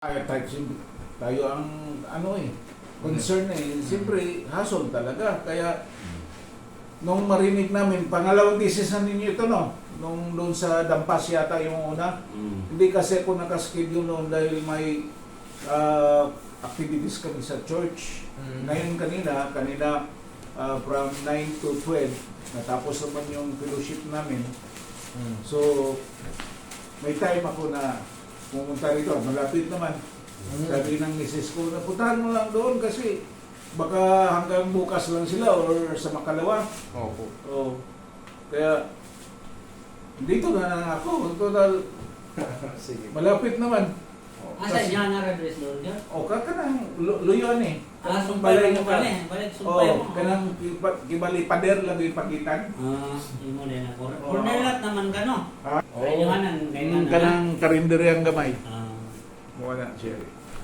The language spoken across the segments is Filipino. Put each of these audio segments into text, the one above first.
Kaya tayo ang concern siyempre hassle talaga. Kaya nung marinig namin, pangalawang decision ninyo ito, no? Nung doon sa Dampas yata yung una. Hindi kasi ako nakaschedule noon dahil may activities kami sa church. Ngayon kanina from 9 to 12, natapos naman yung fellowship namin. So, may time ako na pumunta rito, malapit naman. Sabi ng misis ko, napuntahan mo lang doon kasi baka hanggang bukas lang sila or sa Makalawa. Opo. Oh. Kaya dito na lang ako. Total, Sige. malapit naman. Asa niya na redress doon dyan? O kanang luyon eh. Sumpay mo pa eh. Balik sumpay mo. Kanang kibali pader lang yung pagitan. Hindi mo din ako. Cornelat naman ka no? Oo. Kailangan. Kanang karindere ang gamay. Mukha na siya.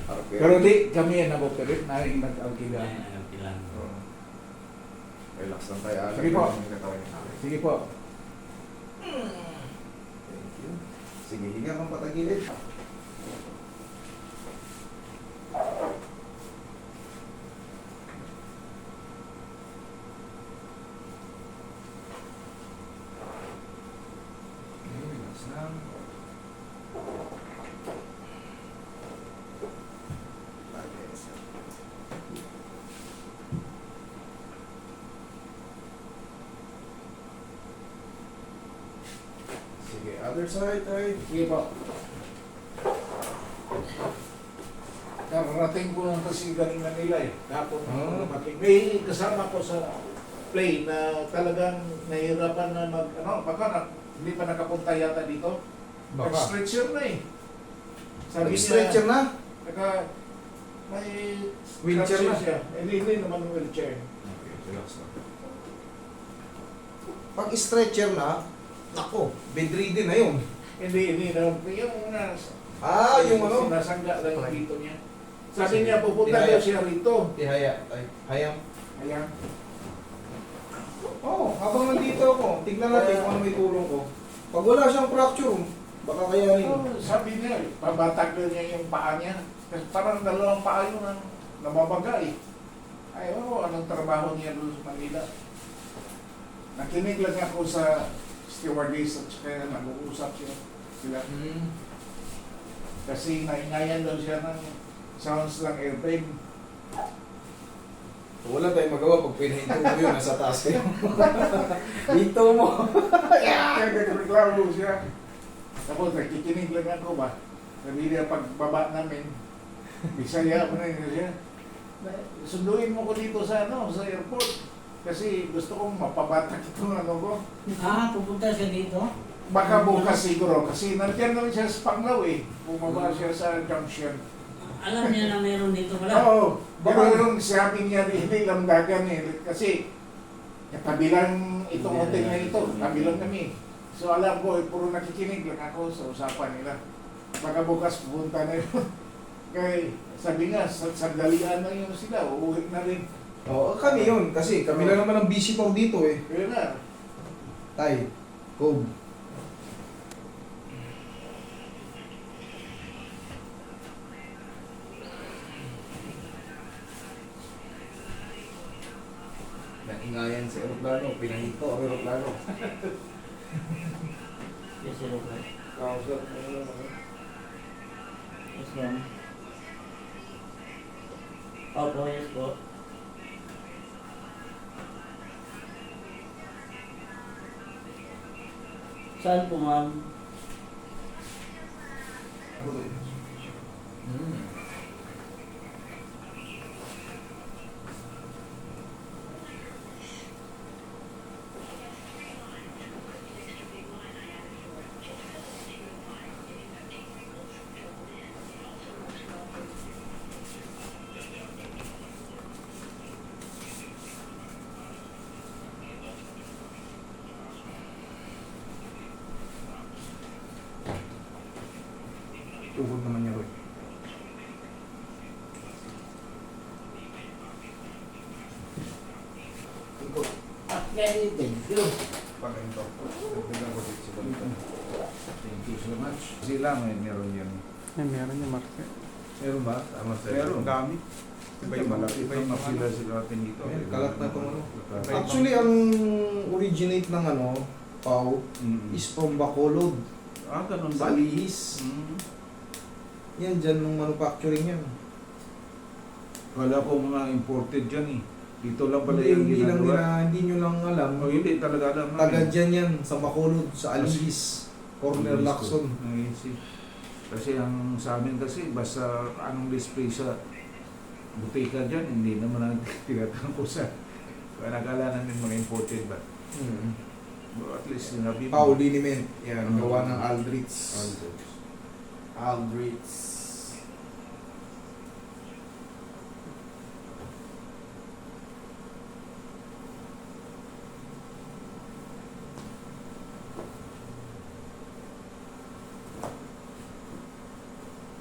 Okay. Pero di kami yan nabukirit na yung nag-alkila. Relax lang tayo. Sige po. Sige. Sige po. Thank you. Sige, hinga kang patagilid. Relax lang. Sige, other side tayo. Sige po. Kararating ko lang kasi galing Manila eh. Kapon may kasama ko sa plane na talagang nahihirapan na hindi pa nakapunta yata dito. Nag-stretcher na eh. Sabi Nag-stretcher niya, na? may Wheelchair stretcher na? siya. Hindi naman wheelchair. Okay, relax lang. Pag stretcher na, nako, bedridden na yun. Hindi naman. Yung Yung ano? sinasangga lang yung dito niya. Sabi niya, pupunta daw siya rito. Ihaya. Ay, hayang. Ayan. Habang nandito ako, tignan natin kung ano may tulong ko. Pag wala siyang fracture, baka kayanin. Sabi niya, pabatag niya yung paa niya. Kasi parang dalawang paa yun ang nababaga eh. Ay, anong trabaho niya doon sa Manila. Nakinig lang ako sa stewardess at kaya nag-uusap sila. Kasi naingayan daw siya ng sounds ng airplane. Wala tayong magawa pag pinahinto mo yun, nasa taas kayo. Hinto mo. Kaya nagreklamo siya. Tapos nakikinig lang ako ba. Sabi niya pagbaba namin, Bisaya mo na yun siya. Sunduin mo ko dito sa airport. Kasi gusto kong mapabatak itong ko. Pupunta siya dito? Baka bukas siguro. Kasi nandiyan naman siya sa Panglao eh. Bumaba siya sa junction. Alam niya na meron dito pala? Oo. Pero yung sabi niya hindi lamdagan eh. Kasi kabilang itong hotel na ito. Kabilang kami. So alam ko, puro nakikinig lang ako sa usapan nila. Baka bukas pupunta na yun. Kaya sabi nga, sandalian na yun sila. Uuwi na rin. Kami yun. Kasi kami lang naman ang visitor dito eh. Kaya na. Tay, Cove. Naingayan sa aeroplano, pinahinto ang aeroplano. Yes, sir. Okay. Kausap mo lang. Yes, ma'am. Opo, yes po. Saan po, ma'am? Tuhod naman niya rin. Okay, thank you. Pagahinto. Nagdagan ko dito sa balita. Thank you so much. Sila meron yan. Meron niya, Mark. Meron ba? Tama sir. Meron. Ang dami. Iba-iba lang. Iba-iba sila sila natin dito. Ayan, kalat na itong ano. Kalat. Actually, ang originate ng ano, Pau, is from Bacolod. Ganun Sa ba? Lihis. Yan dyan nung manufacturing yan. Kala ko mga imported dyan eh. Dito lang pala yung Hindi lang ginagawa. nila, hindi nyo lang alam. Hindi talaga alam. Taga dyan yan, sa Bacolod, sa Alihis. Corner Lacson. Kasi ang sa amin kasi, basta anong display sa butika dyan, hindi naman ang tinatangko sa. Kaya nagala namin mga imported ba? At least sinabi Pau Liniment. Yan, Mm. gawa ng Aldrich. Aldrich.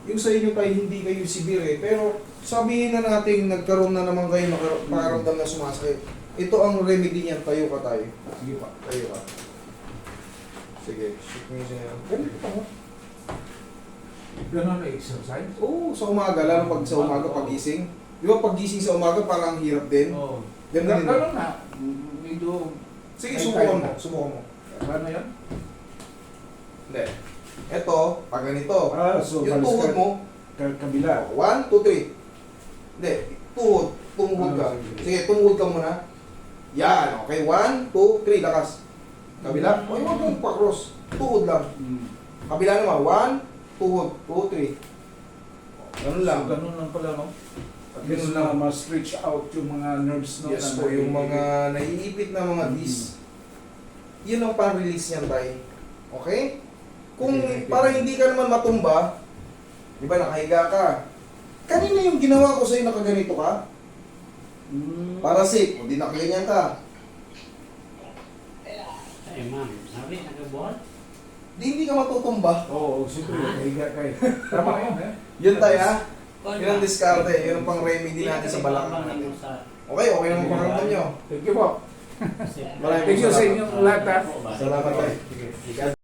Yung sa inyo tayo, hindi kayo severe eh. Pero sabihin na natin, nagkaroon na naman kayo makaramdam na sumasakit. Ito ang remedy niyan, tayo ka tayo. Sige pa, tayo ka. Sige, shoot mo yung siya. Ganito pa mo. Ganon na exercise? Oo, sa umaga, lalo pag sa umaga, pagising. Di ba pagising sa umaga, parang hirap din? Oo. Ganun din. Ganon na. Medyo... Sige, Ay, subukan kaya mo, subukan mo. Ano yan? Hindi. Ito, pag ganito, So, yung tuhod mo, kabila. 1, 2, 3. Hindi, tuhod, tumuhod ka. Sige. Sige, tumuhod ka muna. Yan, okay, 1, 2, 3, lakas. Kabila, o yung mong pa-cross, tuhod lang. Kabila naman, 1, tuhod, 2, 3. Ganun lang. So, ganun lang pala, no? At Ganun least lang. na ma-stretch out yung mga nerves, no? Yes na po, yung naiipit. mga naiipit na mga disc. Yun ang pan-release niyan, tay. Okay? Kung Okay. para hindi ka naman matumba, di ba nakahiga ka? Kanina yung ginawa ko sa'yo nakaganito ka? Para safe, o di nakaganyan ka. Ay, ma'am, sabi, nagabot? Di hindi ka matutumba. Oo, siyempre, kahiga kayo. Tama yun, eh? Yun tayo ha? Yun ang diskarte, yun ang pang remedy natin sa balakang natin. Okay, okay naman pakiramdam nyo. Thank you po. Maraming Thank you sa salamat. inyong lahat, ha? Salamat tayo. God